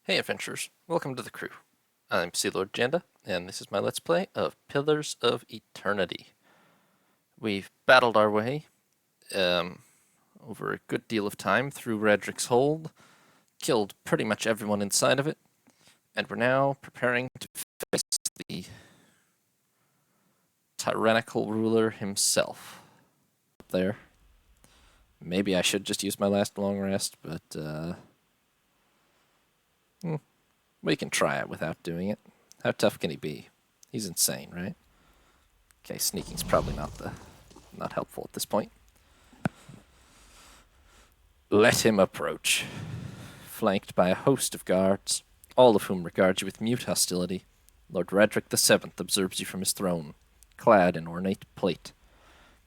Hey adventurers, welcome to the crew. I'm Sea Lord Janda, and this is my Let's Play of Pillars of Eternity. We've battled our way over a good deal of time through Raedric's hold, killed pretty much everyone inside of it, and we're now preparing to face the tyrannical ruler himself. Up there. Maybe I should just use my last long rest, but we can try it without doing it. How tough can he be? He's insane, right? Okay, sneaking's probably not helpful at this point. Let him approach. Flanked by a host of guards, all of whom regard you with mute hostility, Lord Raedric the Seventh observes you from his throne, clad in ornate plate.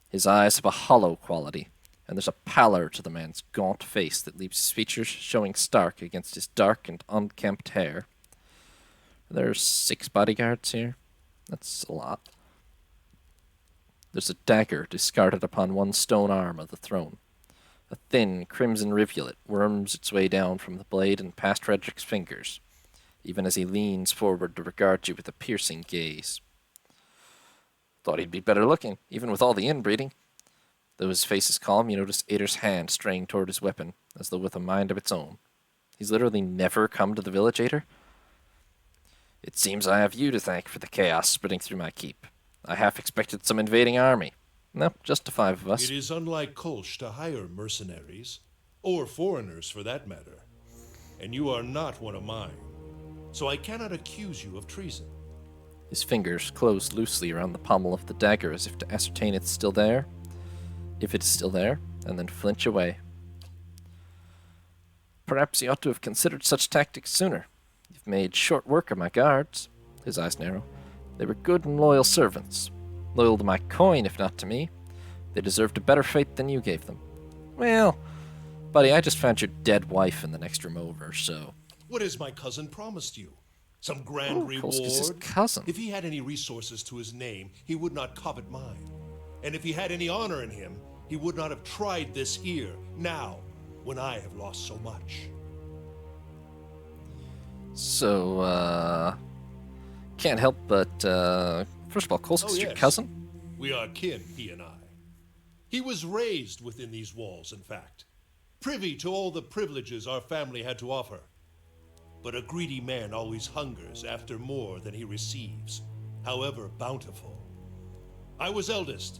His eyes have a hollow quality, and there's a pallor to the man's gaunt face that leaves his features showing stark against his dark and unkempt hair. There's 6 bodyguards here. That's a lot. There's a dagger discarded upon one stone arm of the throne. A thin, crimson rivulet worms its way down from the blade and past Raedric's fingers, even as he leans forward to regard you with a piercing gaze. Thought he'd be better looking, even with all the inbreeding. Though his face is calm, you notice Ader's hand straying toward his weapon, as though with a mind of its own. He's literally never come to the village, Ader? It seems I have you to thank for the chaos spreading through my keep. I half expected some invading army. No, just the 5 of us. It is unlike Kolsch to hire mercenaries, or foreigners for that matter. And you are not one of mine, so I cannot accuse you of treason. His fingers close loosely around the pommel of the dagger as if to ascertain it's still there. If it's still there, and then flinch away. Perhaps you ought to have considered such tactics sooner. You've made short work of my guards. His eyes narrow. They were good and loyal servants. Loyal to my coin, if not to me. They deserved a better fate than you gave them. Well, buddy, I just found your dead wife in the next room over, so... What has my cousin promised you? Some grand reward? Kolsk is his cousin. If he had any resources to his name, he would not covet mine. And if he had any honor in him, he would not have tried this here, now, when I have lost so much. So, can't help but, first of all, Kolsk's your cousin? We are kin, he and I. He was raised within these walls, in fact, privy to all the privileges our family had to offer. But a greedy man always hungers after more than he receives, however bountiful. I was eldest,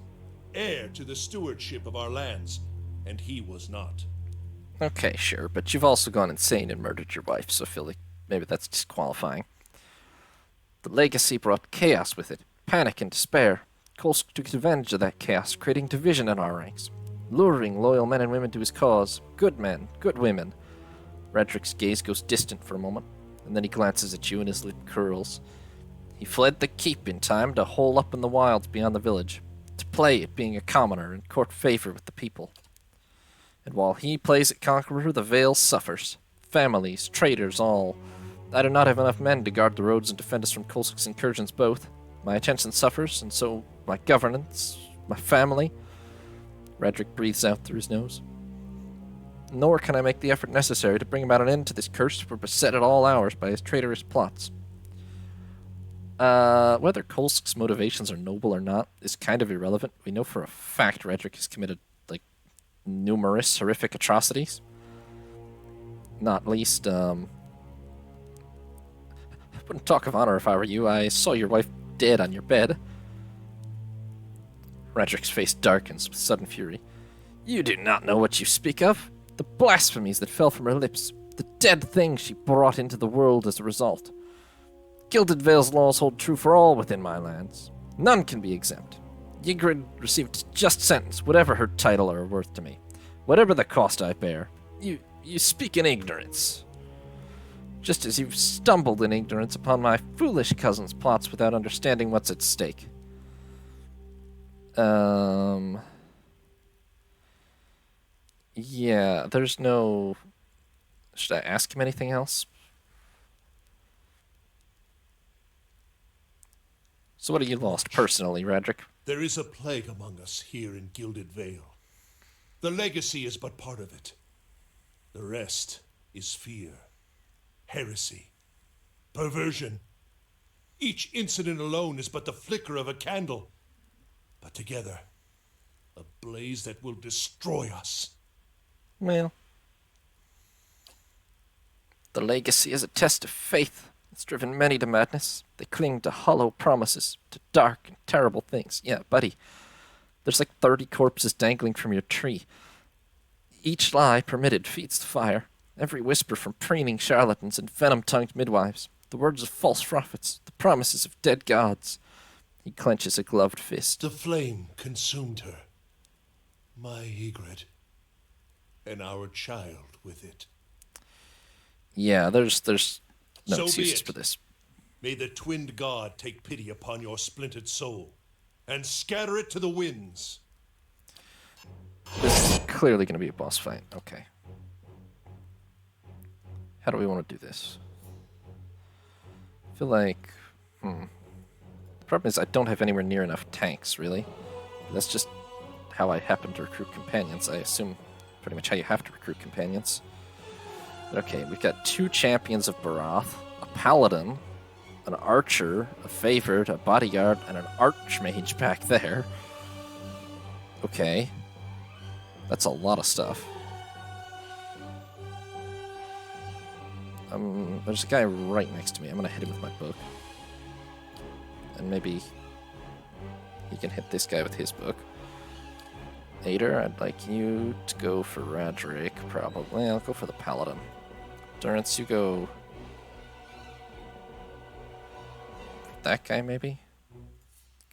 heir to the stewardship of our lands, and he was not. Okay, sure, but you've also gone insane and murdered your wife, so I feel like maybe that's disqualifying. The legacy brought chaos with it, panic and despair. Kolsk took advantage of that chaos, creating division in our ranks, luring loyal men and women to his cause, good men, good women. Raedric's gaze goes distant for a moment, and then he glances at you and his lip curls. He fled the keep in time to hole up in the wilds beyond the village, to play at being a commoner and court favor with the people. And while he plays at conqueror, the Vale suffers. Families, traders, all. I do not have enough men to guard the roads and defend us from Kolsk's incursions both. My attention suffers, and so my governance, my family. Raedric breathes out through his nose. Nor can I make the effort necessary to bring about an end to this curse we're beset at all hours by his traitorous plots. Whether Kolsk's motivations are noble or not is kind of irrelevant. We know for a fact Raedric has committed, numerous horrific atrocities. Not least, I wouldn't talk of honor if I were you. I saw your wife dead on your bed. Raedric's face darkens with sudden fury. You do not know what you speak of. The blasphemies that fell from her lips. The dead things she brought into the world as a result. Gilded Vale's laws hold true for all within my lands. None can be exempt. Ygritte received just sentence, whatever her title or worth to me. Whatever the cost I bear. You speak in ignorance. Just as you've stumbled in ignorance upon my foolish cousin's plots without understanding what's at stake. Yeah, there's no... Should I ask him anything else? So what have you lost personally, Raedric? There is a plague among us here in Gilded Vale. The legacy is but part of it. The rest is fear. heresy, perversion. Each incident alone is but the flicker of a candle, but together, a blaze that will destroy us. Well, the legacy is a test of faith. It's driven many to madness. They cling to hollow promises, to dark and terrible things. Yeah, buddy, there's like 30 corpses dangling from your tree. Each lie permitted feeds the fire. Every whisper from preening charlatans and venom-tongued midwives. The words of false prophets. The promises of dead gods. He clenches a gloved fist. The flame consumed her. My Ygritte. And our child with it. Yeah, there's no So excuses for this. May the twinned god take pity upon your splintered soul and scatter it to the winds. This is clearly going to be a boss fight. Okay. How do we want to do this? I feel like... The problem is I don't have anywhere near enough tanks, really. That's just how I happen to recruit companions. I assume pretty much how you have to recruit companions. Okay, we've got 2 champions of Barath, a paladin, an archer, a favored, a bodyguard, and an archmage back there. Okay. That's a lot of stuff. There's a guy right next to me. I'm gonna hit him with my book. And maybe he can hit this guy with his book. Ader, I'd like you to go for Raedric, probably. I'll go for the paladin. Durance, you go... that guy, maybe?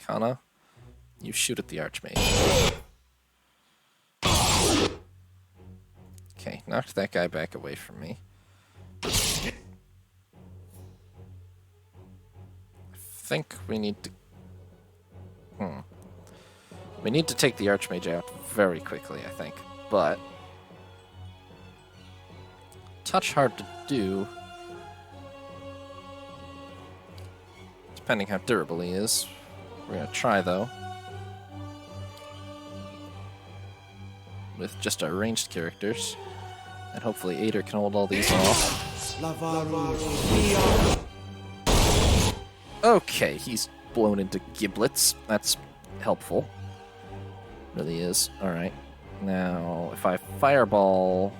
Kana, you shoot at the archmage. Okay, knocked that guy back away from me. I think we need to... We need to take the archmage out very quickly, I think. But... touch hard to do. Depending how durable he is. We're gonna try, though. With just our ranged characters. And hopefully Ader can hold all these off. Okay, he's blown into giblets. That's helpful. Really is. Alright. Now, if I fireball...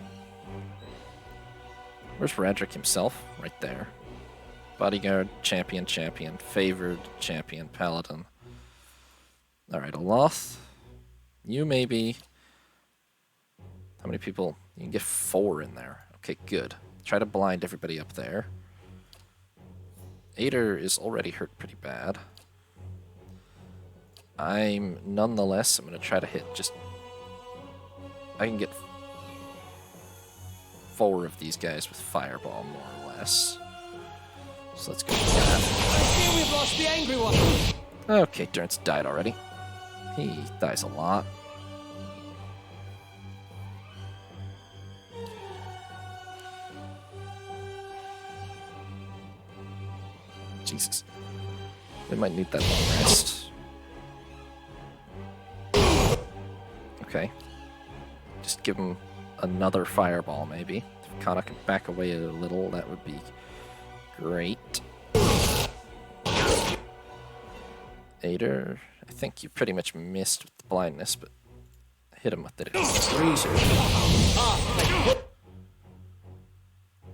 where's Raedric himself? Right there. Bodyguard, champion, favored, champion, paladin. Alright, Aloth. You maybe... how many people? You can get 4 in there. Okay, good. Try to blind everybody up there. Ader is already hurt pretty bad. I'm nonetheless, I'm going to try to hit just... I can get 4 of these guys with fireball, more or less. So let's go with that. I fear we've lost the angry one. Okay, Durance died already. He dies a lot. Jesus. We might need that long rest. Okay. Just give him another fireball, maybe. If Kana can back away a little, that would be great. Ader, I think you pretty much missed with the blindness, but hit him with it.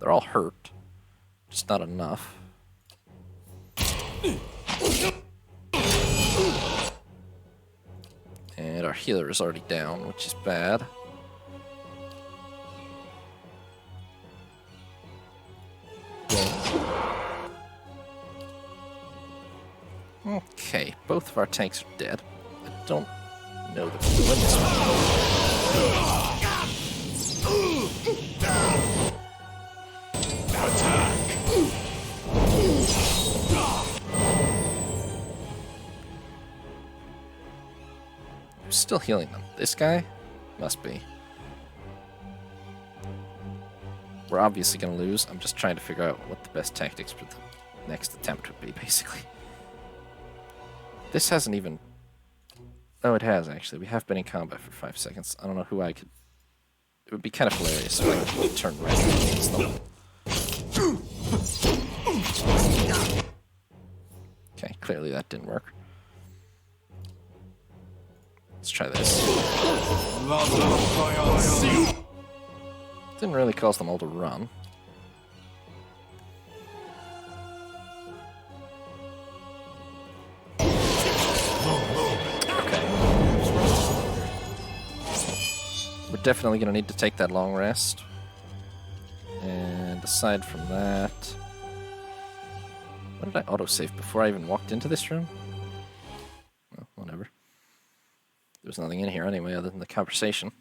They're all hurt. Just not enough. And our healer is already down, which is bad. Okay, both of our tanks are dead. I don't know that we can win this one. Attack! I'm still healing them. This guy? Must be. We're obviously going to lose. I'm just trying to figure out what the best tactics for the next attempt would be, basically. This hasn't even... oh, it has, actually. We have been in combat for 5 seconds. I don't know who I could... it would be kind of hilarious if I could turn right against them. Okay, clearly that didn't work. Let's try this. Didn't really cause them all to run. Okay. We're definitely going to need to take that long rest. And aside from that... What did I autosave before I even walked into this room? Well, whatever. There's nothing in here anyway other than the conversation.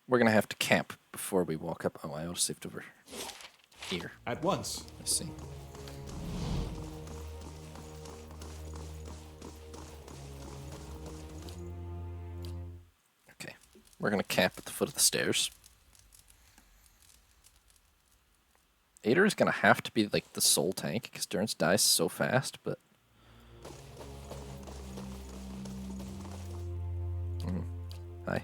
We're going to have to camp before we walk up. Oh, I autosaved over here. At once. I see. Okay. We're going to camp at the foot of the stairs. Ader is going to have to be like the sole tank because Durance dies so fast, but... Hi.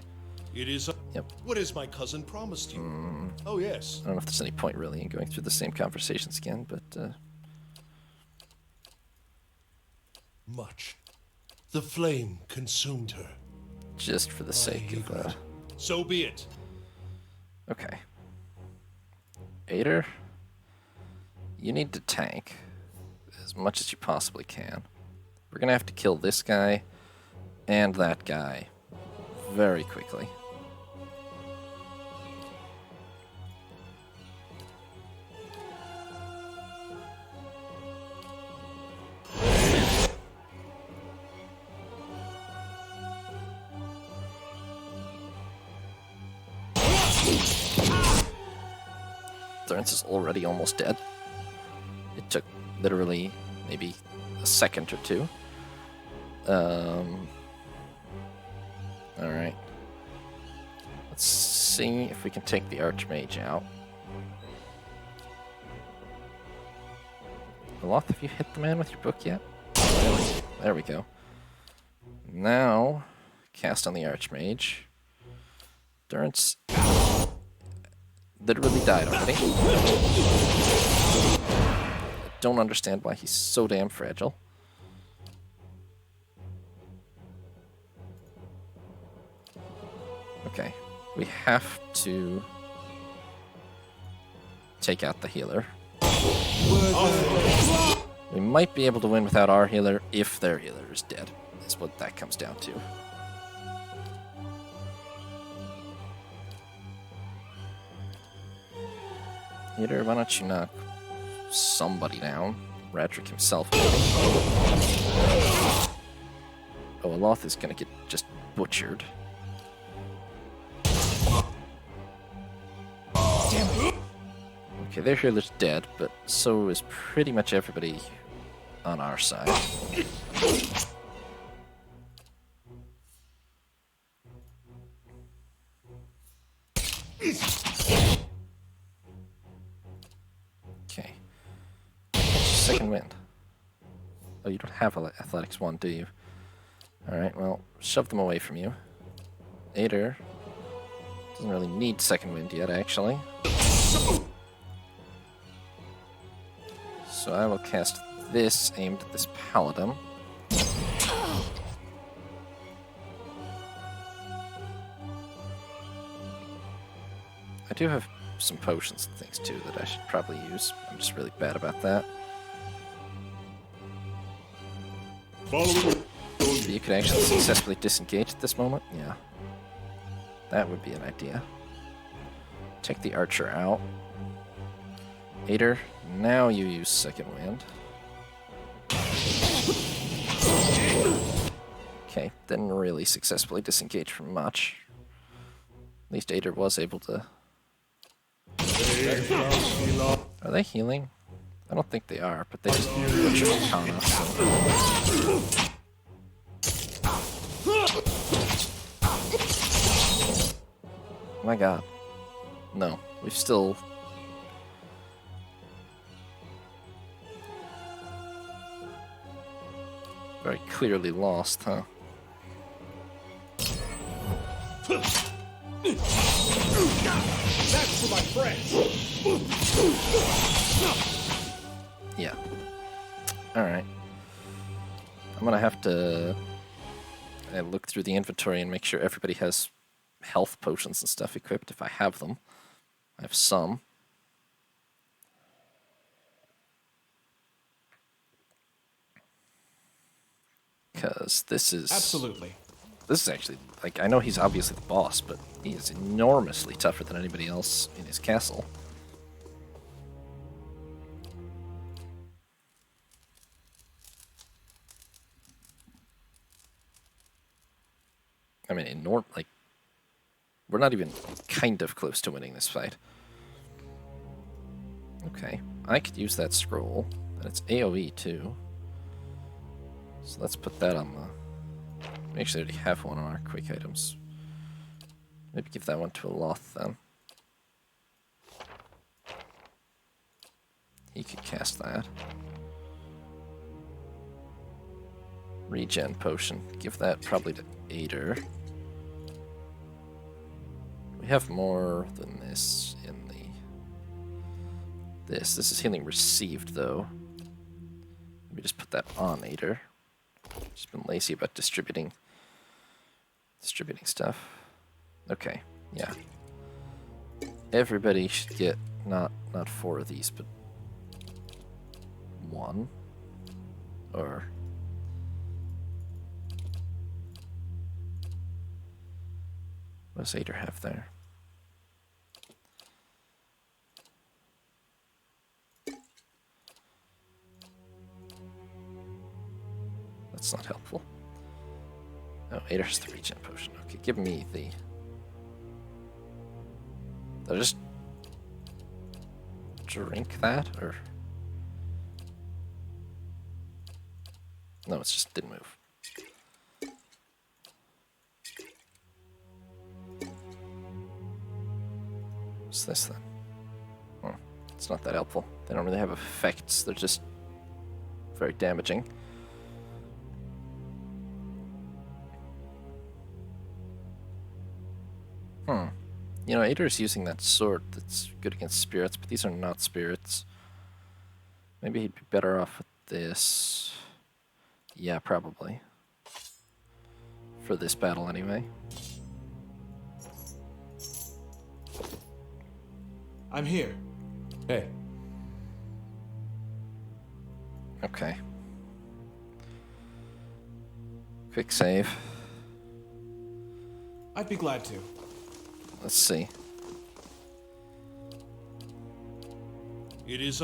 It is... Yep. What has my cousin promised you? Oh, yes. I don't know if there's any point really in going through the same conversations again, but... Much. The flame consumed her. Just for the sake of... So be it. Okay. Ader, you need to tank as much as you possibly can. We're going to have to kill this guy and that guy very quickly. Durance is already almost dead. It took literally maybe a second or two. Alright. Let's see if we can take the Archmage out. Aloth, have you hit the man with your book yet? There we go. Now, cast on the Archmage. Durance literally died already. I don't understand why he's so damn fragile. Okay, we have to take out the healer. We might be able to win without our healer if their healer is dead, is what that comes down to. Healer, why don't you knock somebody down? Raedric himself. Oh, Aloth is gonna get just butchered. Okay, their healer's dead, but so is pretty much everybody on our side. Okay. Second wind. Oh, you don't have Athletics 1, do you? Alright, well, shove them away from you. Ader doesn't really need second wind yet, actually. So I will cast this aimed at this paladin. I do have some potions and things too that I should probably use. I'm just really bad about that. You could actually successfully disengage at this moment? Yeah. That would be an idea. Take the archer out. Ader, now you use second wind. Okay, didn't really successfully disengage from much. At least Ader was able to... Are they healing? I don't think they are, but they just butchered Arcana, so... My god. No, we've still... very clearly lost, huh? That's for my friends. Yeah. Alright. I'm gonna have to look through the inventory and make sure everybody has health potions and stuff equipped if I have them. I have some. Because this is... Absolutely. This is actually, like, I know he's obviously the boss, but he is enormously tougher than anybody else in his castle. I mean, like, we're not even kind of close to winning this fight. Okay, I could use that scroll, and it's AoE too. So let's put that on the... We actually already have one on our quick items. Maybe give that one to a Loth then. He could cast that. Regen potion. Give that probably to Ader. We have more than this in the... This is healing received, though. Maybe just put that on Ader. Just been lazy about distributing stuff. Okay, yeah. Everybody should get not 4 of these, but 1. Or... What does Ader have there? That's not helpful. Oh, Ader's the regen potion. Okay, give me the... Did I just drink that, or... No, it just didn't move. What's this then? Oh, it's not that helpful. They don't really have effects, they're just very damaging. You know, Ader's using that sword that's good against spirits, but these are not spirits. Maybe he'd be better off with this. Yeah, probably. For this battle, anyway. I'm here. Hey. Okay. Quick save. I'd be glad to. Let's see. It is...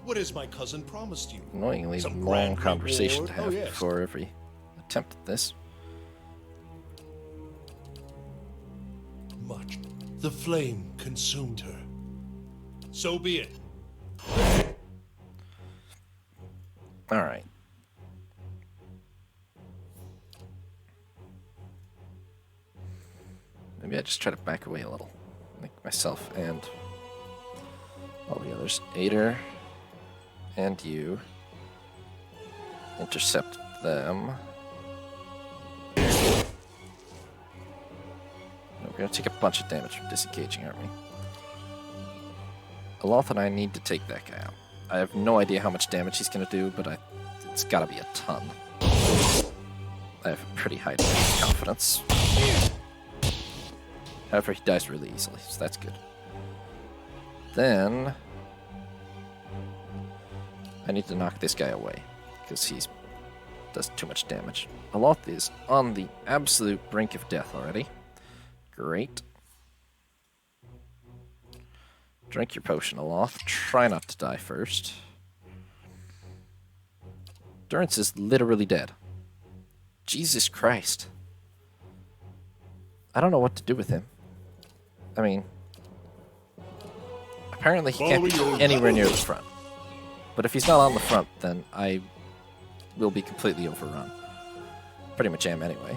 What has my cousin promised you? Annoyingly Some long grand conversation reward? to have Oh, yes. before every attempt at this. Much. The flame consumed her. So be it. Alright. Maybe I just try to back away a little. Make myself and all the others. Ader and you. Intercept them. We're going to take a bunch of damage from disengaging, aren't we? Aloth and I need to take that guy out. I have no idea how much damage he's going to do, but it's got to be a ton. I have a pretty high degree of confidence. However, he dies really easily, so that's good. Then... I need to knock this guy away, because he does too much damage. Aloth is on the absolute brink of death already. Great. Drink your potion, Aloth. Try not to die first. Durance is literally dead. Jesus Christ. I don't know what to do with him. I mean, apparently he can't be anywhere near the front. But if he's not on the front, then I will be completely overrun. Pretty much am anyway.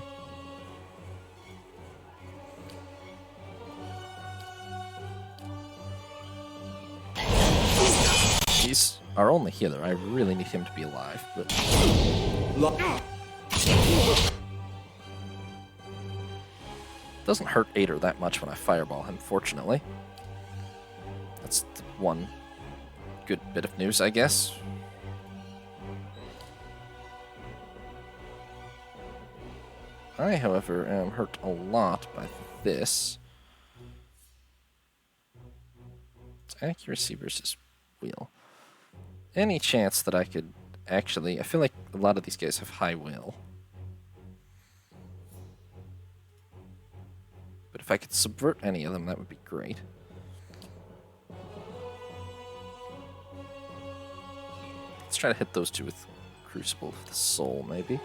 He's our only healer. I really need him to be alive, but... Doesn't hurt Ader that much when I fireball him, fortunately. That's the one good bit of news, I guess. I, however, am hurt a lot by this. It's accuracy versus will. Any chance that I could actually... I feel like a lot of these guys have high will. But if I could subvert any of them, that would be great. Let's try to hit those two with Crucible of the Soul, maybe.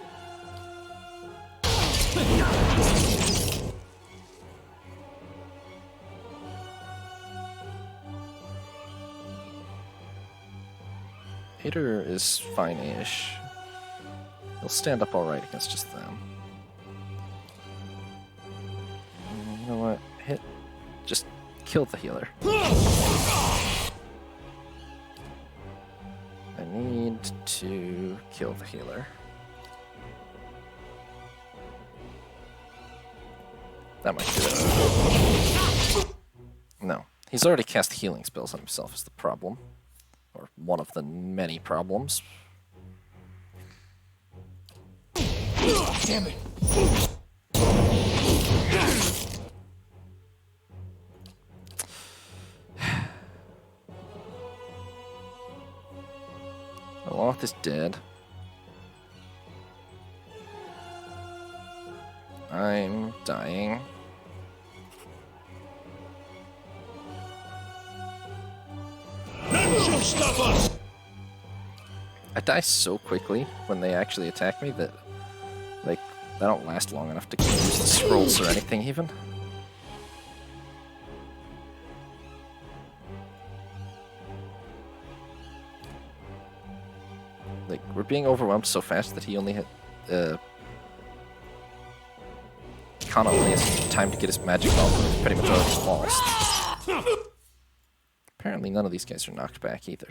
Ader is fine-ish. He'll stand up alright against just them. You know what? Hit. Just kill the healer. I need to kill the healer. That might do it. No. He's already cast healing spells on himself is the problem. Or one of the many problems. Damn it! Aloth is dead. I'm dying. None shall stop us! I die so quickly when they actually attack me that, like, they don't last long enough to use the scrolls or anything, even. Like, we're being overwhelmed so fast that he only had, Kana only has time to get his magic off and he's pretty much already lost. Apparently none of these guys are knocked back either.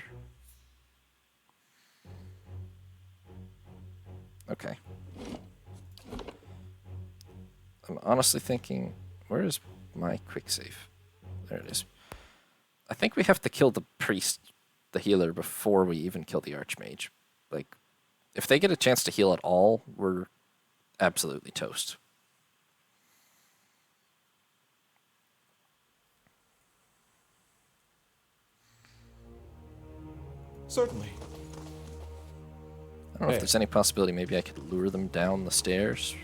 Okay. I'm honestly thinking, where is my quick save? There it is. I think we have to kill the priest, the healer, before we even kill the archmage. Like, if they get a chance to heal at all, we're absolutely toast. Certainly. I don't know if there's any possibility maybe I could lure them down the stairs.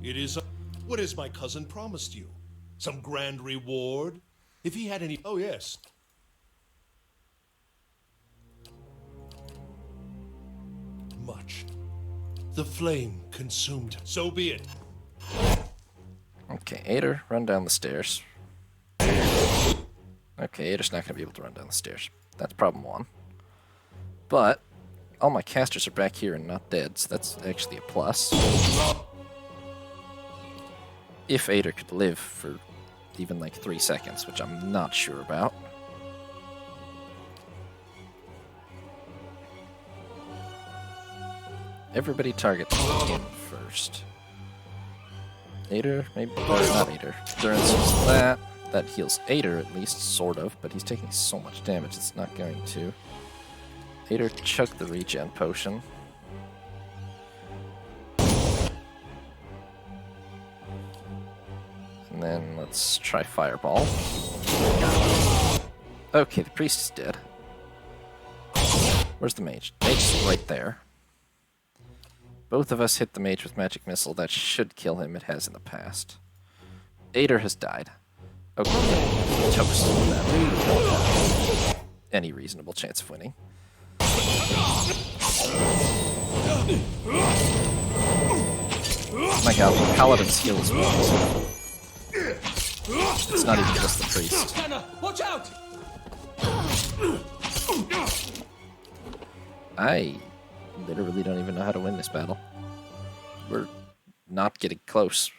It is... What has my cousin promised you? Some grand reward? If he had any... Oh, yes. Much. The flame consumed. So be it. Okay, Ader, run down the stairs. Okay, Ader's not going to be able to run down the stairs. That's problem one. But all my casters are back here and not dead, so that's actually a plus. If Ader could live for even like 3 seconds, which I'm not sure about. Everybody target him first. Ader, maybe, or not Ader. Durance uses that. That heals Ader at least, sort of, but he's taking so much damage it's not going to. Ader, chug the regen potion. And then let's try Fireball. Okay, the priest is dead. Where's the mage? Mage is right there. Both of us hit the mage with Magic Missile. That should kill him. It has in the past. Ader has died. Okay, toast. That. Any reasonable chance of winning. My god, the paladin's heal is weak. It's not even just the priest. Watch out! I literally don't even know how to win this battle. We're not getting close.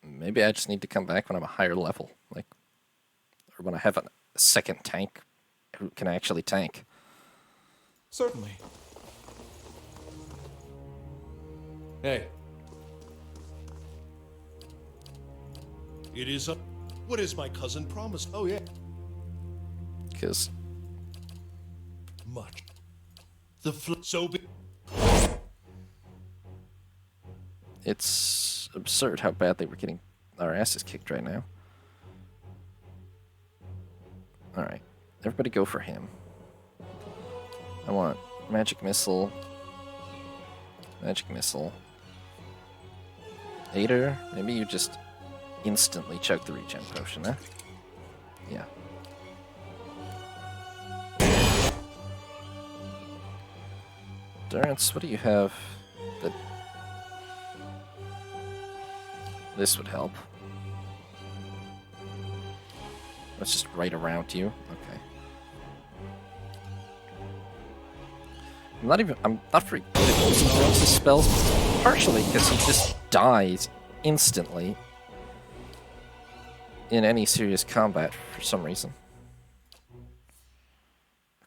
Maybe I just need to come back when I'm a higher level, like, or when I have a second tank who can actually tank. Certainly. Hey. It is a... What is my cousin promised? Oh, yeah. Because Much. So be... it's absurd how badly we're getting our asses kicked right now. Alright, everybody go for him. I want magic missile. Magic missile. Ader, maybe you just instantly chug the regen potion, eh? Yeah. Durance, what do you have that... This would help. That's just right around you. Okay. I'm not very good at using Durance's spells, partially because he just dies instantly in any serious combat for some reason.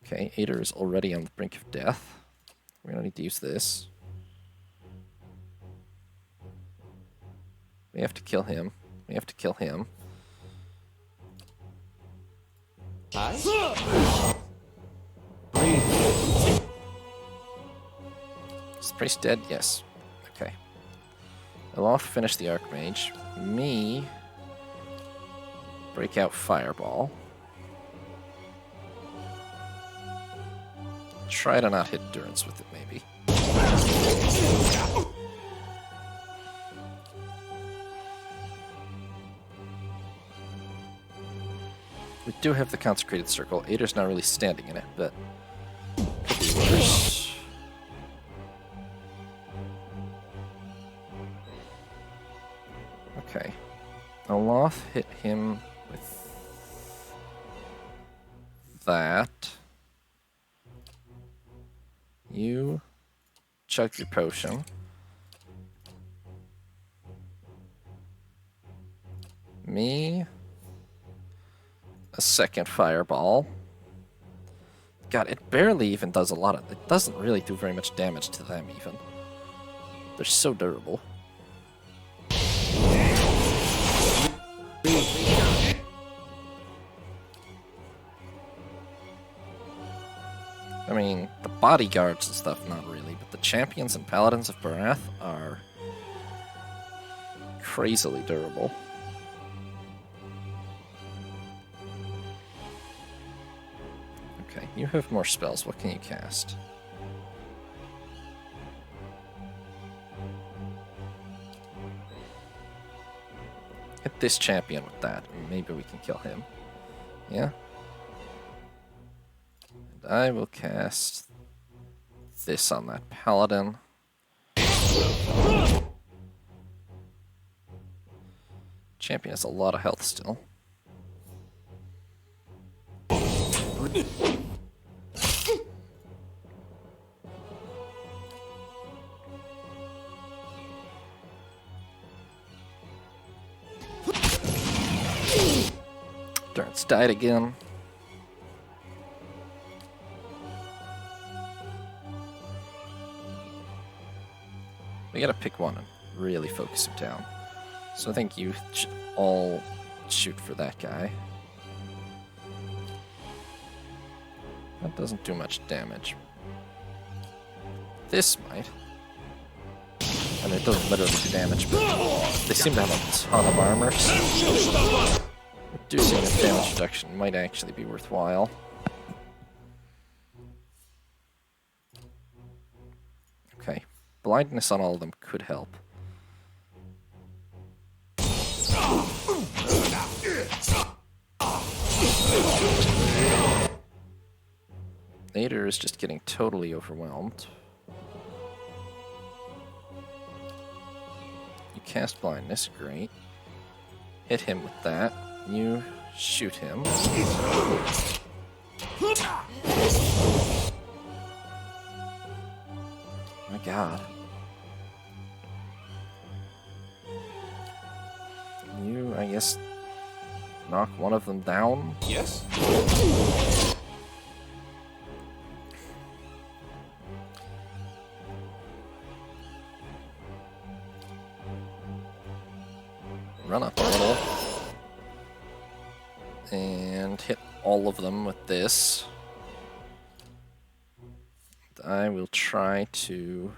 Okay, Ader is already on the brink of death. We don't need to use this. We have to kill him. We have to kill him. Is the priest dead? Yes. Okay. Aloth finish the Archmage. Me break out Fireball. Try to not hit Durance with it, maybe. We do have the Consecrated Circle. Ader's not really standing in it, but could be worse. Okay. Aloth hit him with that. You chug your potion. Me, a second fireball. God, it barely even does a lot of... It doesn't really do very much damage to them, even. They're so durable. I mean, the bodyguards and stuff, not really, but the champions and paladins of Barath are crazily durable. Okay, you have more spells. What can you cast? Hit this champion with that, and maybe we can kill him. Yeah? And I will cast this on that paladin. Champion has a lot of health still. Durance died again. We gotta pick one and really focus him down. So I think you should all shoot for that guy. That doesn't do much damage. This might. And it doesn't literally do damage, but they seem to have a ton of armor. So reducing the damage reduction might actually be worthwhile. Okay. Blindness on all of them could help. Ader is just getting totally overwhelmed. You cast blindness, great. Hit him with that. You shoot him. My god. You, I guess, knock one of them down? Yes? run up a little. And hit all of them with this. I will try to...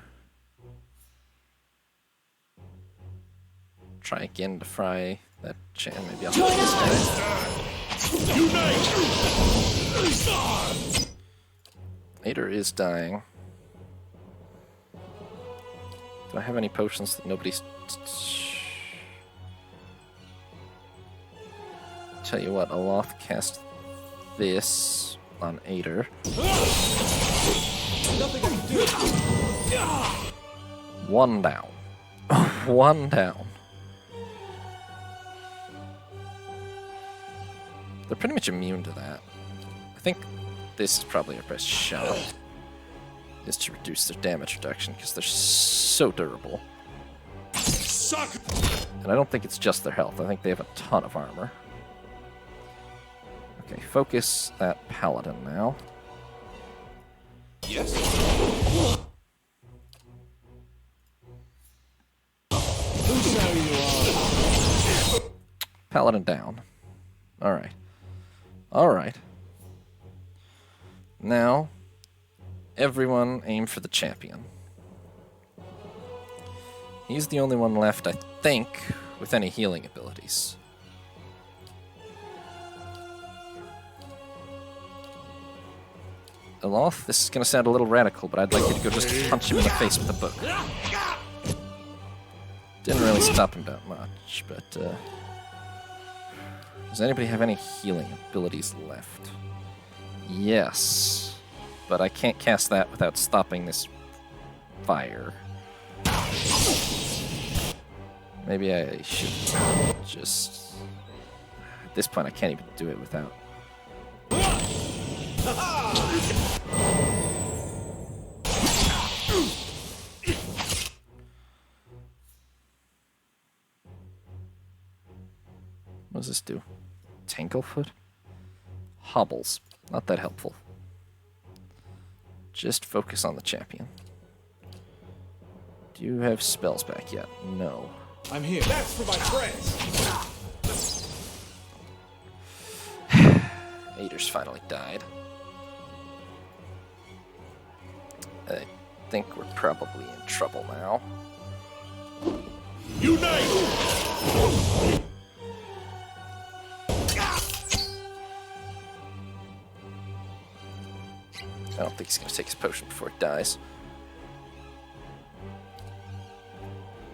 try again to fry that champ. Maybe I'll hit this guy. Ader is dying. Do I have any potions that nobody's... Tell you what, Aloth cast this on Ader. One down. One down. They're pretty much immune to that. I think this is probably our best shot. Is to reduce their damage reduction because they're so durable. Suck! And I don't think it's just their health. I think they have a ton of armor. Okay, focus that paladin now. Yes. Paladin down. Alright. Alright. Now, everyone aim for the champion. He's the only one left, I think, with any healing abilities. Aloth, this is going to sound a little radical, but I'd like you to go just punch him in the face with a book. Didn't really stop him that much, but... does anybody have any healing abilities left? Yes. But I can't cast that without stopping this fire. Maybe I should just... At this point, I can't even do it without... What does this do? Tanklefoot? Hobbles. Not that helpful. Just focus on the champion. Do you have spells back yet? No. I'm here. That's for my friends. Ader's finally died. I think we're probably in trouble now. Unite! I don't think he's going to take his potion before it dies.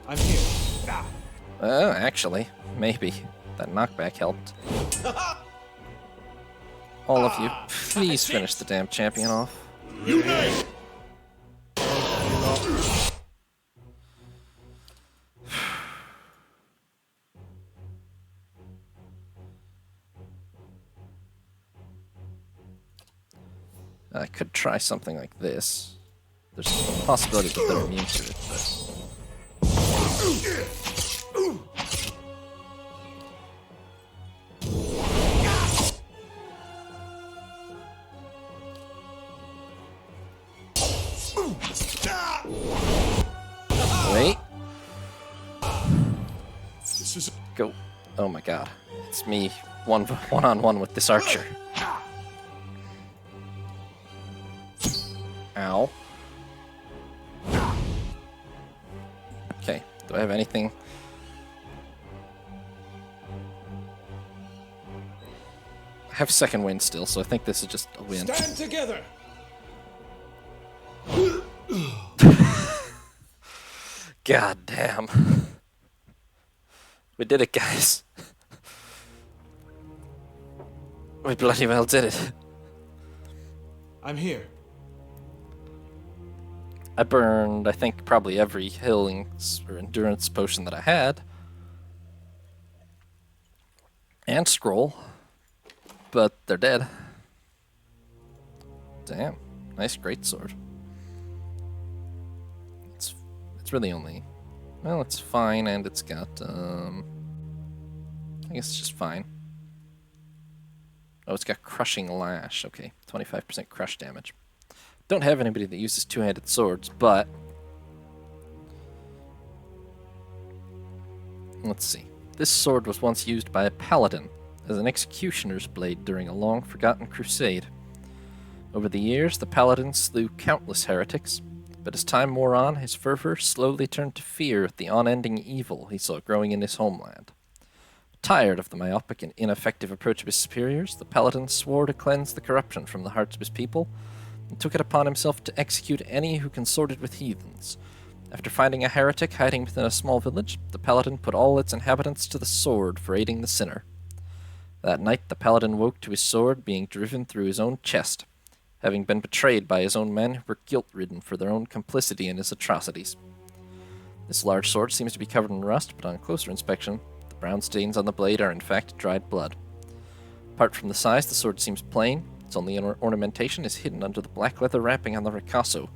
I'm here. Actually, maybe. That knockback helped. All of you, please finish the damn champion off. Unite! I could try something like this. There's a possibility that they're immune to it, but... Wait. Go. Oh my god. It's me, one-on-one with this archer. Ow. Okay, do I have anything? I have second wind still, so I think this is just a win. Stand together. God damn. We did it, guys. We bloody well did it. I'm here. I burned, I think, probably every healing or endurance potion that I had. And scroll. But they're dead. Damn. Nice greatsword. It's really only... Well, it's fine, and it's got, I guess it's just fine. Oh, it's got crushing lash. Okay, 25% crush damage. Don't have anybody that uses two-handed swords, but... Let's see. This sword was once used by a paladin as an executioner's blade during a long-forgotten crusade. Over the years, the paladin slew countless heretics, but as time wore on, his fervor slowly turned to fear at the unending evil he saw growing in his homeland. Tired of the myopic and ineffective approach of his superiors, the paladin swore to cleanse the corruption from the hearts of his people, and took it upon himself to execute any who consorted with heathens. After finding a heretic hiding within a small village, the paladin put all its inhabitants to the sword for aiding the sinner. That night the paladin woke to his sword being driven through his own chest, having been betrayed by his own men who were guilt-ridden for their own complicity in his atrocities. This large sword seems to be covered in rust, but on closer inspection, the brown stains on the blade are in fact dried blood. Apart from the size, the sword seems plain. Its only ornamentation is hidden under the black leather wrapping on the ricasso,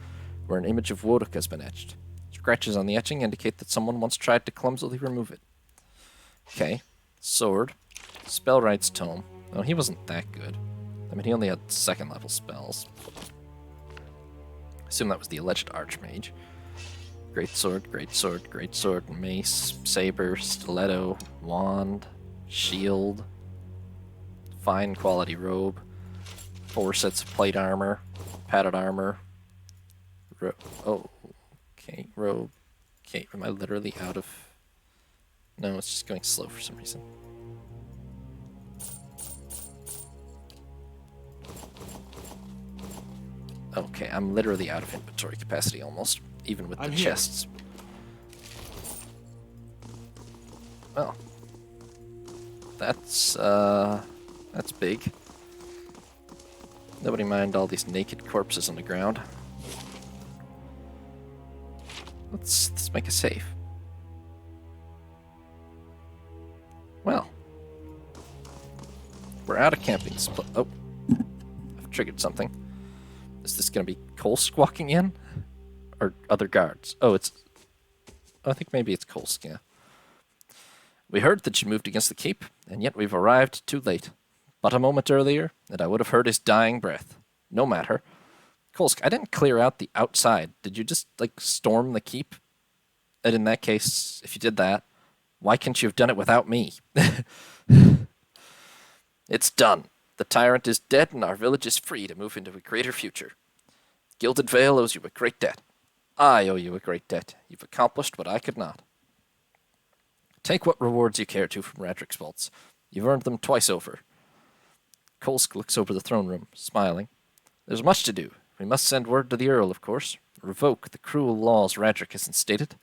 where an image of Wodak has been etched. Scratches on the etching indicate that someone once tried to clumsily remove it. Okay, sword. Spellwright's tome. Oh, he wasn't that good. I mean, he only had second-level spells. I assume that was the alleged Archmage. Greatsword, greatsword, greatsword, mace, saber, stiletto, wand, shield, fine quality robe, 4 sets of plate armor, padded armor. Okay, robe. Okay, am I literally out of... No, it's just going slow for some reason. Okay, I'm literally out of inventory capacity almost, even with the chests. Well, that's big. Nobody mind all these naked corpses on the ground. Let's make a save. Well, we're out of camping supply. Oh, I've triggered something. Is this going to be Kolsk walking in? Or other guards? Oh, I think maybe it's Kolsk, yeah. We heard that you moved against the keep, and yet we've arrived too late. But a moment earlier, and I would have heard his dying breath. No matter. Kolsk, I didn't clear out the outside. Did you just, storm the keep? And in that case, if you did that, why can't you have done it without me? It's done. The tyrant is dead, and our village is free to move into a greater future. Gilded Vale owes you a great debt. I owe you a great debt. You've accomplished what I could not. Take what rewards you care to from Raedric's vaults. You've earned them twice over. Kolsk looks over the throne room, smiling. There's much to do. We must send word to the Earl, of course. Revoke the cruel laws Raedric has instated.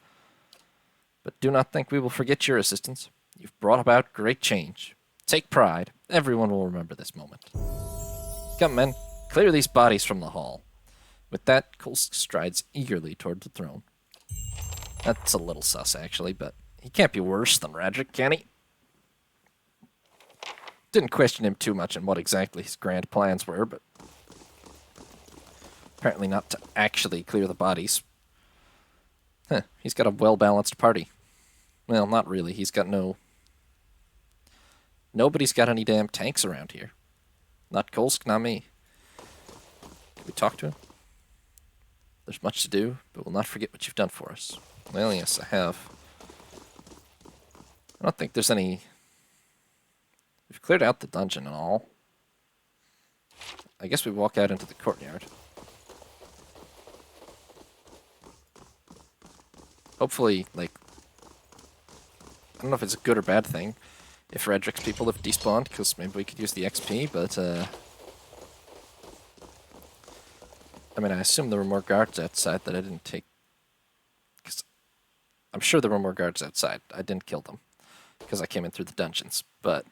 But do not think we will forget your assistance. You've brought about great change. Take pride. Everyone will remember this moment. Come, men. Clear these bodies from the hall. With that, Kolsk strides eagerly toward the throne. That's a little sus, actually, but he can't be worse than Raedric, can he? Didn't question him too much on what exactly his grand plans were, but apparently not to actually clear the bodies. Huh, he's got a well-balanced party. Well, not really. He's got Nobody's got any damn tanks around here. Not Kolsk, not me. Can we talk to him? There's much to do, but we'll not forget what you've done for us. Well, yes, I have. I don't think there's any... We've cleared out the dungeon and all. I guess we walk out into the courtyard. Hopefully, I don't know if it's a good or bad thing if Raedric's people have despawned, because maybe we could use the XP, but, I mean, I assume there were more guards outside that I didn't take, because I'm sure there were more guards outside. I didn't kill them, because I came in through the dungeons, but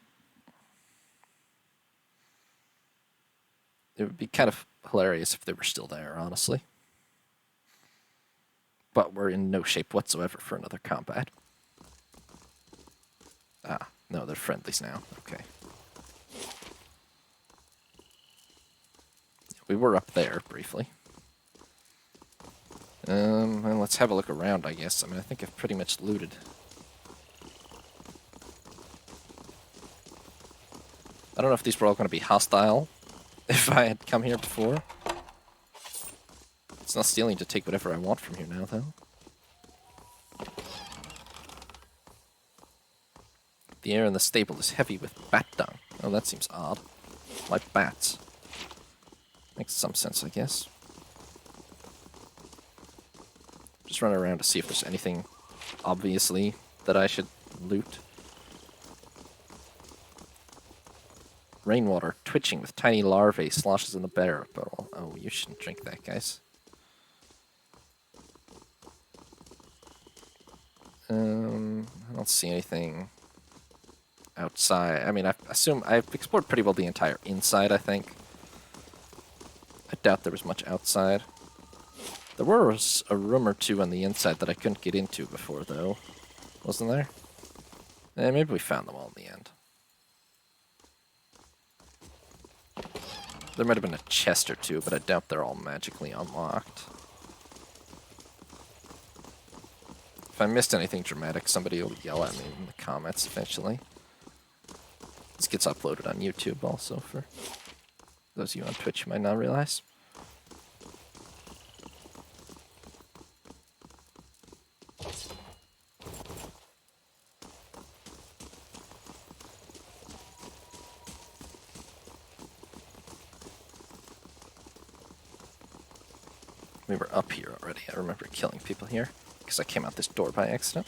it would be kind of hilarious if they were still there, honestly. But we're in no shape whatsoever for another combat. Ah, no, they're friendlies now. Okay. We were up there, briefly. Well, let's have a look around, I guess. I mean, I think I've pretty much looted. I don't know if these were all going to be hostile, if I had come here before. It's not stealing to take whatever I want from here now, though. The air in the stable is heavy with bat dung. Oh, that seems odd. Like bats. Makes some sense, I guess. Just run around to see if there's anything, obviously, that I should loot. Rainwater twitching with tiny larvae sloshes in the bear bottle. Oh, you shouldn't drink that, guys. I don't see anything outside. I mean, I assume I've explored pretty well the entire inside, I think. I doubt there was much outside. There was a room or two on the inside that I couldn't get into before, though. Wasn't there? Maybe we found them all in the end. There might have been a chest or two, but I doubt they're all magically unlocked. If I missed anything dramatic, somebody will yell at me in the comments eventually. This gets uploaded on YouTube also, for those of you on Twitch who might not realize. We were up here already. I remember killing people here because I came out this door by accident.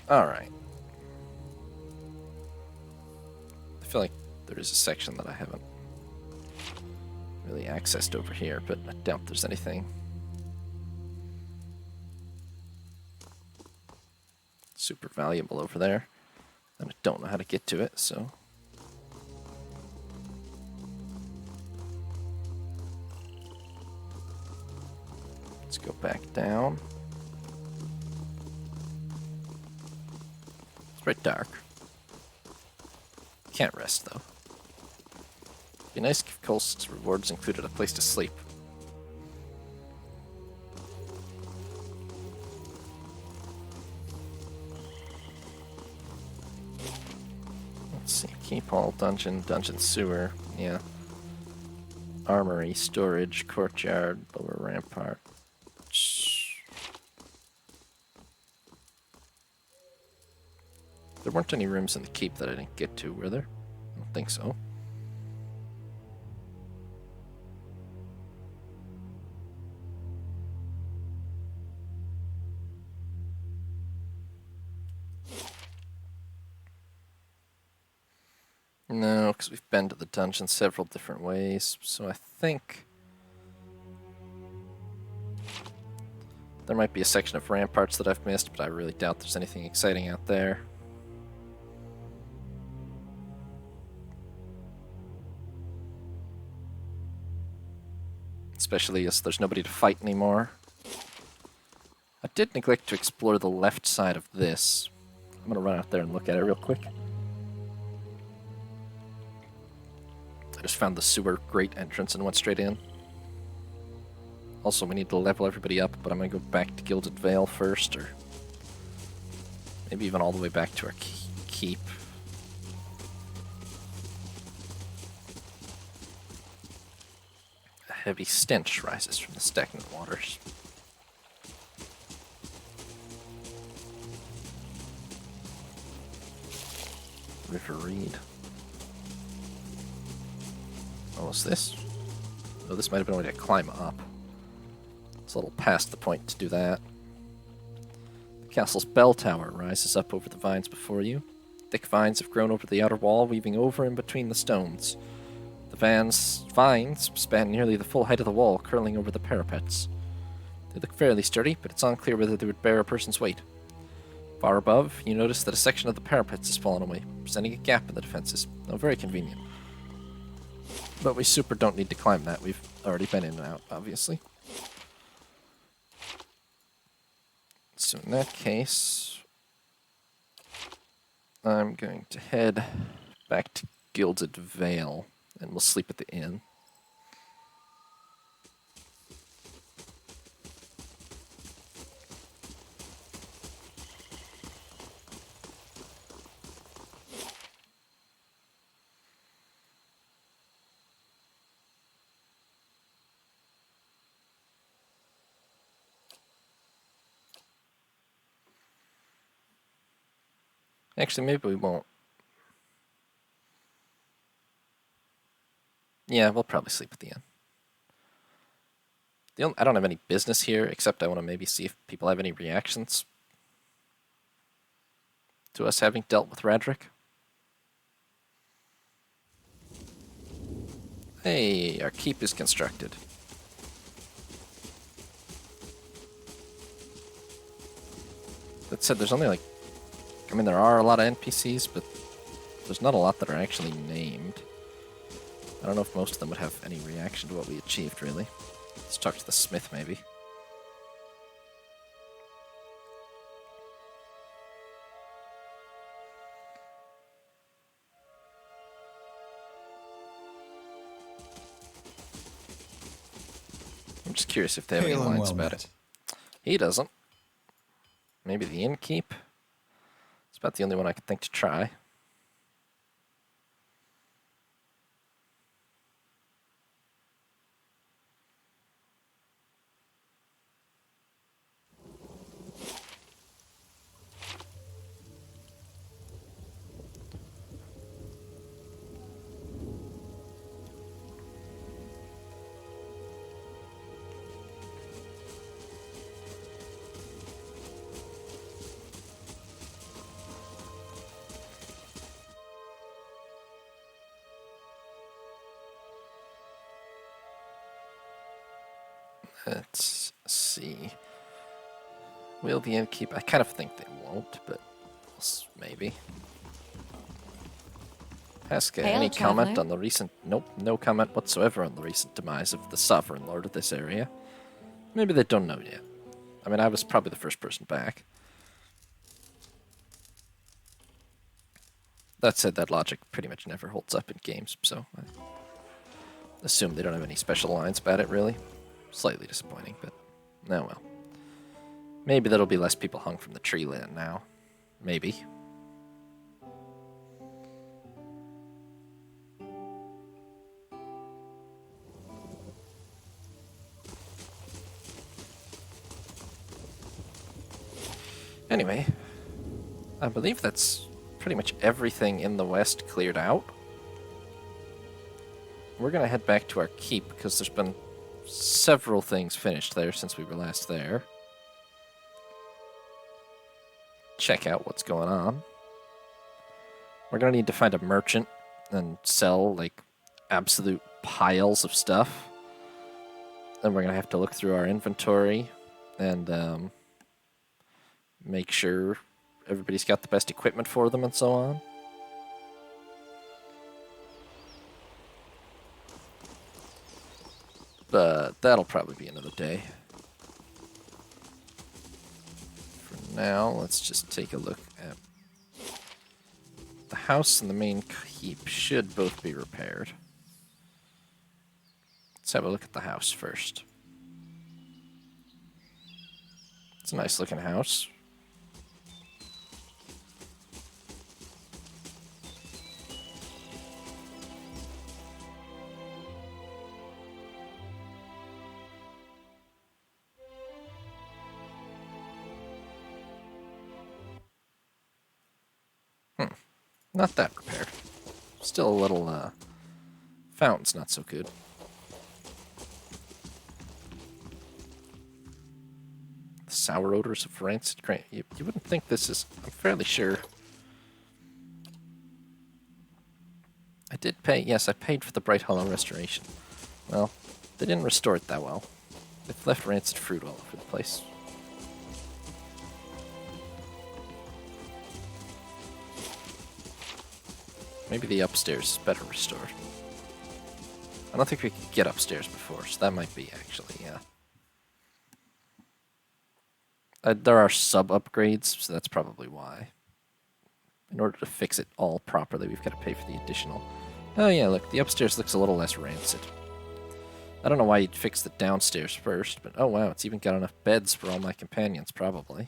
Alright. I feel like there is a section that I haven't really accessed over here, but I doubt there's anything super valuable over there. And I don't know how to get to it, so... Let's go back down. It's very dark. Can't rest, though. Be nice if Coast's rewards included a place to sleep. Let's see. Keep hall, dungeon, dungeon sewer. Yeah. Armory, storage, courtyard, lower rampart. There weren't any rooms in the keep that I didn't get to, were there? I don't think so. No, because we've been to the dungeon several different ways, so I think there might be a section of ramparts that I've missed, but I really doubt there's anything exciting out there. Especially as there's nobody to fight anymore. I did neglect to explore the left side of this. I'm going to run out there and look at it real quick. I just found the sewer grate entrance and went straight in. Also, we need to level everybody up, but I'm going to go back to Gilded Vale first, or maybe even all the way back to our keep. A heavy stench rises from the stagnant waters. River Reed. Oh, what's this? Oh, this might have been a way to climb up. It's a little past the point to do that. The castle's bell tower rises up over the vines before you. Thick vines have grown over the outer wall, weaving over and between the stones. The vines span nearly the full height of the wall, curling over the parapets. They look fairly sturdy, but it's unclear whether they would bear a person's weight. Far above, you notice that a section of the parapets has fallen away, presenting a gap in the defenses. Oh, very convenient. But we super don't need to climb that. We've already been in and out, obviously. So in that case, I'm going to head back to Gilded Vale, and we'll sleep at the inn. Actually, maybe we won't. Yeah, we'll probably sleep at the inn. I don't have any business here, except I want to maybe see if people have any reactions to us having dealt with Raedric. Hey, our keep is constructed. That said, there's only like... I mean, there are a lot of NPCs, but there's not a lot that are actually named. I don't know if most of them would have any reaction to what we achieved, really. Let's talk to the smith, maybe. I'm just curious if they have any lines about it. He doesn't. Maybe the innkeep? It's about the only one I could think to try. Let's see. Will the innkeep? I kind of think they won't, but maybe. Ask any comment on the recent... Nope, no comment whatsoever on the recent demise of the sovereign lord of this area. Maybe they don't know yet. I mean, I was probably the first person back. That said, that logic pretty much never holds up in games, so I assume they don't have any special lines about it, really. Slightly disappointing, but oh well. Maybe there'll be less people hung from the tree land now. Maybe. Anyway, I believe that's pretty much everything in the west cleared out. We're gonna head back to our keep because there's been several things finished there since we were last there. Check out what's going on. We're gonna need to find a merchant and sell like absolute piles of stuff. Then we're gonna have to look through our inventory and make sure everybody's got the best equipment for them and so on. But that'll probably be another day. For now, let's just take a look at... The house and the main keep should both be repaired. Let's have a look at the house first. It's a nice looking house. Not that repaired. Still a little, fountain's not so good. The sour odors of rancid grain. You wouldn't think this is... I'm fairly sure. I did pay... Yes, I paid for the Bright Hollow restoration. Well, they didn't restore it that well. They've left rancid fruit all over the place. Maybe the upstairs is better restored. I don't think we could get upstairs before, so that might be actually, yeah. There are sub-upgrades, so that's probably why. In order to fix it all properly, we've got to pay for the additional. Oh yeah, look, the upstairs looks a little less rancid. I don't know why you'd fix the downstairs first, but oh wow, it's even got enough beds for all my companions, probably.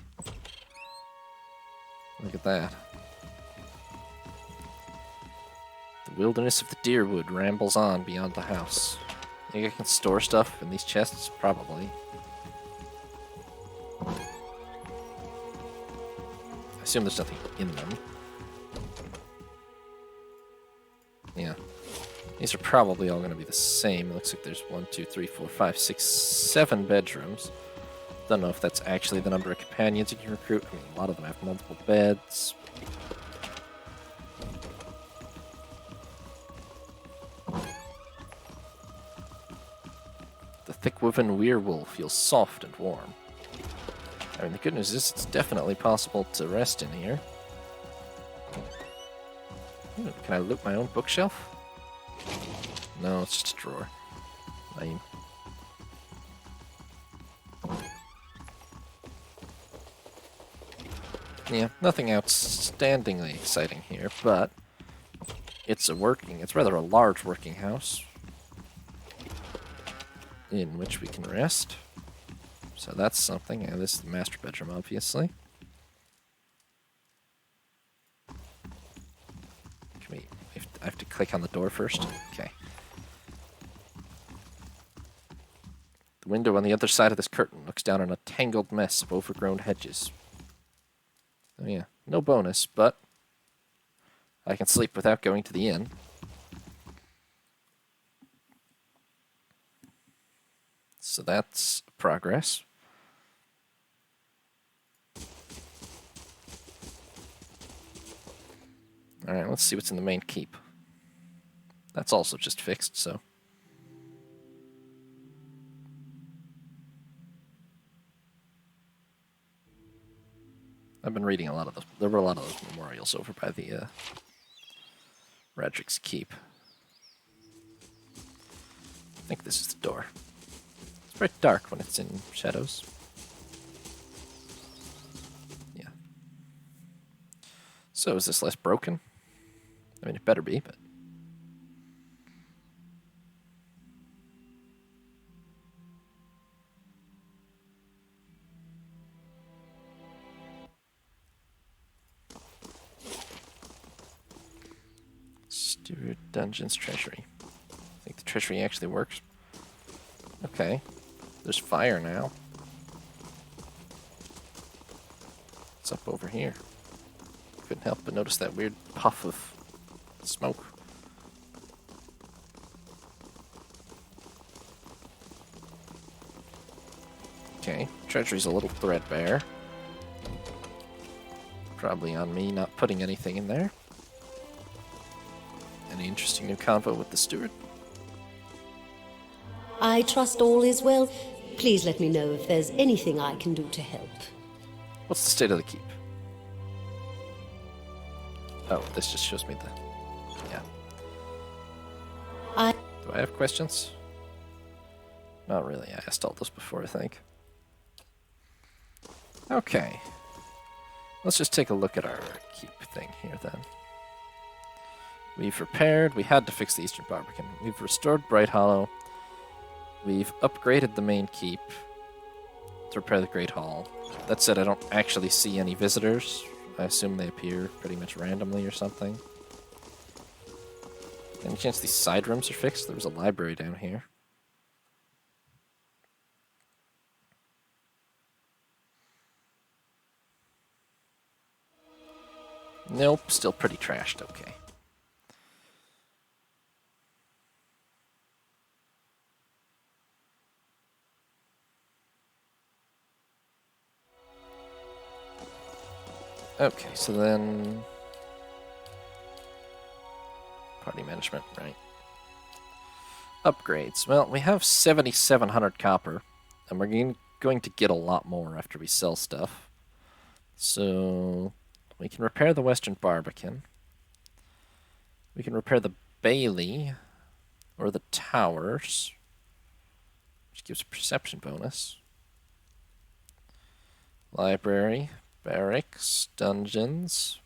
Look at that. The wilderness of the Deerwood rambles on beyond the house. You think I can store stuff in these chests? Probably. I assume there's nothing in them. Yeah. These are probably all going to be the same. It looks like there's 1, 2, 3, 4, 5, 6, 7 bedrooms. Don't know if that's actually the number of companions you can recruit. I mean, a lot of them have multiple beds. The thick-woven weirwool feels soft and warm. I mean, the good news is it's definitely possible to rest in here. Ooh, can I loot my own bookshelf? No, it's just a drawer. Lame. Yeah, nothing outstandingly exciting here, but it's rather a large working house in which we can rest. So that's something. Yeah, this is the master bedroom, obviously. I have to click on the door first? Okay. The window on the other side of this curtain looks down on a tangled mess of overgrown hedges. Oh yeah, no bonus, but I can sleep without going to the inn. So that's progress. Alright, let's see what's in the main keep. That's also just fixed, so... I've been reading a lot of those. There were a lot of those memorials over by the Raedric's keep. I think this is the door. It's very dark when it's in shadows. Yeah. So is this less broken? I mean, it better be, but... Steward Dungeons Treasury. I think the treasury actually works. Okay. There's fire now. What's up over here? Couldn't help but notice that weird puff of smoke. Okay, treasury's a little threadbare. Probably on me not putting anything in there. Any interesting new convo with the steward? I trust all is well. Please let me know if there's anything I can do to help. What's the state of the keep? Oh, this just shows me the... Yeah. Do I have questions? Not really. I asked all those before, I think. Okay. Let's just take a look at our keep thing here, then. We've repaired. We had to fix the Eastern Barbican. We've restored Bright Hollow. We've upgraded the main keep to repair the Great Hall. That said, I don't actually see any visitors. I assume they appear pretty much randomly or something. Any chance these side rooms are fixed? There was a library down here. Nope, still pretty trashed. Okay. Okay, so then... Party management, right. Upgrades. Well, we have 7,700 copper, and we're going to get a lot more after we sell stuff. So, we can repair the Western Barbican. We can repair the Bailey, or the Towers, which gives a perception bonus. Library. Barracks, dungeons.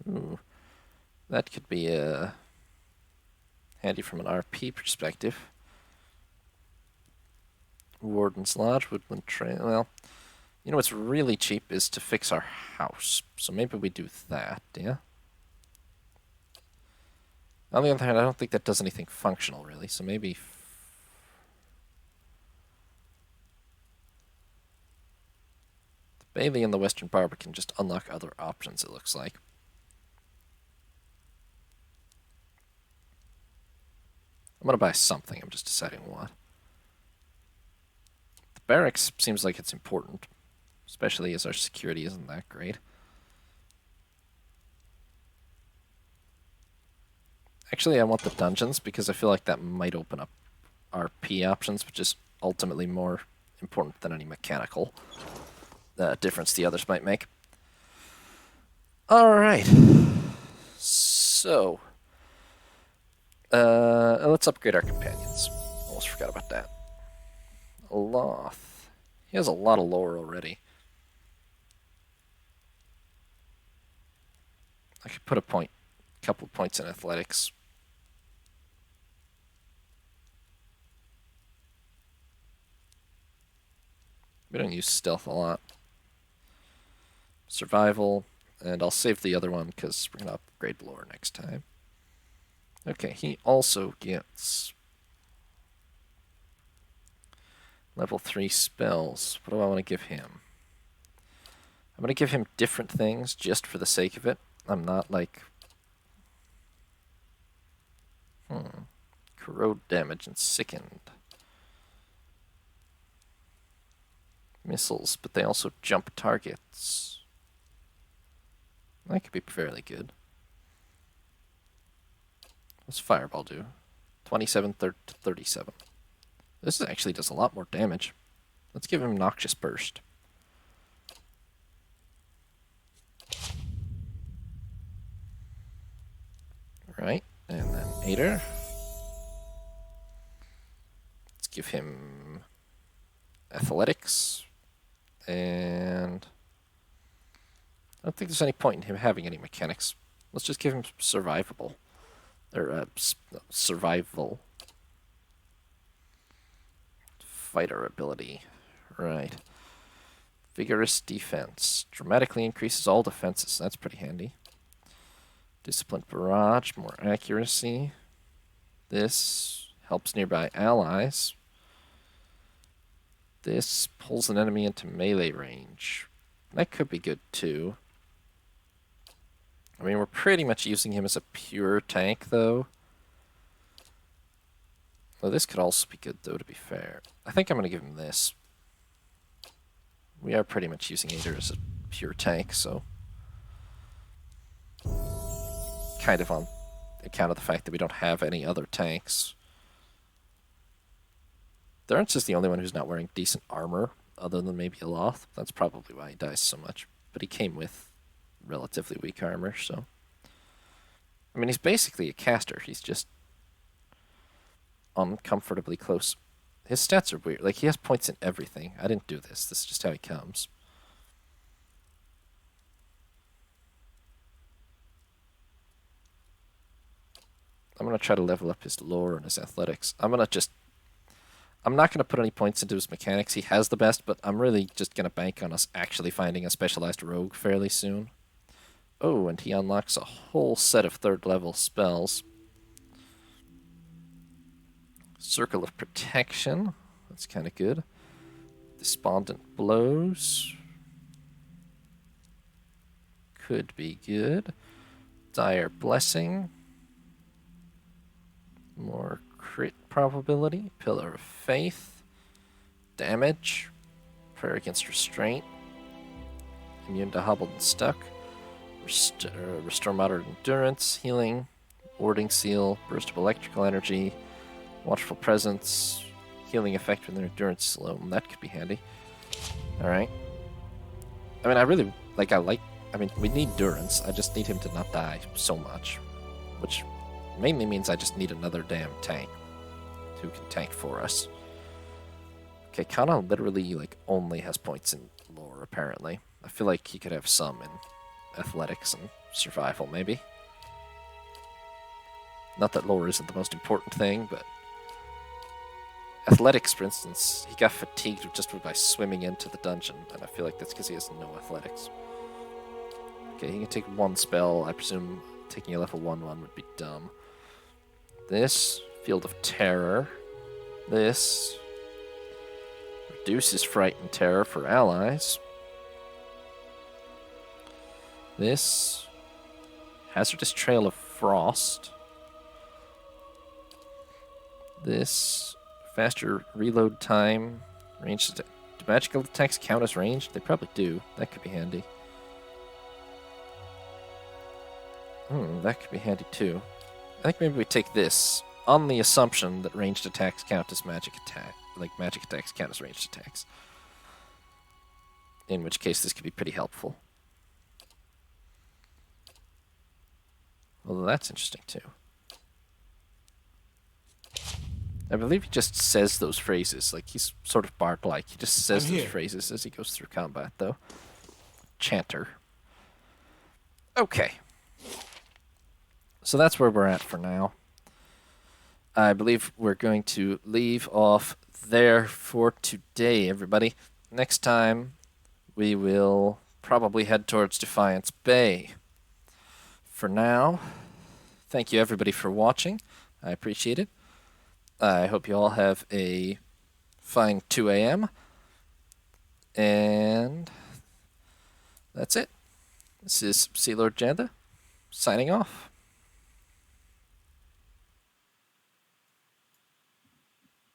Ooh, that could be handy from an RP perspective. Warden's Lodge, Woodland Trail. Well, you know what's really cheap is to fix our house. So maybe we do that, yeah? On the other hand, I don't think that does anything functional, really. So maybe... Bailey and the Western Barbican just unlock other options, it looks like. going to buy something. I'm just deciding what. The barracks seems like it's important, especially as our security isn't that great. Actually, I want the dungeons because I feel like that might open up RP options, which is ultimately more important than any mechanical difference the others might make. Alright. So, let's upgrade our companions. Almost forgot about that. Loth. He has a lot of lore already. I could put a couple of points in athletics. We don't use stealth a lot. Survival, and I'll save the other one because we're going to upgrade lore next time. Okay, he also gets level 3 spells. What do I want to give him? I'm going to give him different things just for the sake of it. I'm not like... Corrode damage and sickened. Missiles, but they also jump targets. That could be fairly good. What's Fireball do? 27 to 37. This actually does a lot more damage. Let's give him Noxious Burst. Right, and then Aether. Let's give him Athletics. And I don't think there's any point in him having any mechanics. Let's just give him survivable. Or survival. Fighter ability. Right. Vigorous defense. Dramatically increases all defenses. That's pretty handy. Disciplined barrage. More accuracy. This helps nearby allies. This pulls an enemy into melee range. That could be good too. I mean, we're pretty much using him as a pure tank, though. Well, this could also be good, though, to be fair. I think I'm going to give him this. We are pretty much using Aether as a pure tank, so... Kind of on account of the fact that we don't have any other tanks. Durance is the only one who's not wearing decent armor, other than maybe a Loth. That's probably why he dies so much. But he came with relatively weak armor, so... I mean, he's basically a caster. He's just uncomfortably close. His stats are weird. Like, he has points in everything. I didn't do this. This is just how he comes. I'm going to try to level up his lore and his athletics. I'm not going to put any points into his mechanics. He has the best, but I'm really just going to bank on us actually finding a specialized rogue fairly soon. Oh, and he unlocks a whole set of 3rd level spells. Circle of Protection. That's kind of good. Despondent Blows. Could be good. Dire Blessing. More crit probability. Pillar of Faith. Damage. Prayer Against Restraint. Immune to Hobbled and Stuck. Restore Moderate Endurance. Healing. Warding Seal. Burst of Electrical Energy. Watchful Presence. Healing effect when their endurance is low. That could be handy. Alright. I mean, I mean, we need Durance. I just need him to not die so much. Which mainly means I just need another damn tank who can tank for us. Okay, Kana literally, only has points in lore, apparently. I feel like he could have some in athletics and survival, maybe. Not that lore isn't the most important thing, but... Athletics, for instance, he got fatigued just by swimming into the dungeon, and I feel like that's because he has no athletics. Okay, he can take 1 spell. I presume taking a level 1 would be dumb. This, Field of Terror. This, reduces Fright and Terror for allies. This, Hazardous Trail of Frost. This faster reload time, ranged attack. Do magical attacks count as ranged? They probably do. That could be handy. That could be handy too. I think maybe we take this on the assumption that ranged attacks count as magic attack. Like magic attacks count as ranged attacks. In which case this could be pretty helpful. Well, that's interesting too. I believe he just says those phrases, like he's sort of bard-like. He just says those phrases as he goes through combat, though. Chanter. Okay. So that's where we're at for now. I believe we're going to leave off there for today, everybody. Next time, we will probably head towards Defiance Bay. For now, thank you everybody for watching. I appreciate it. I hope you all have a fine 2 a.m. And that's it. This is Sea Lord Janda, signing off.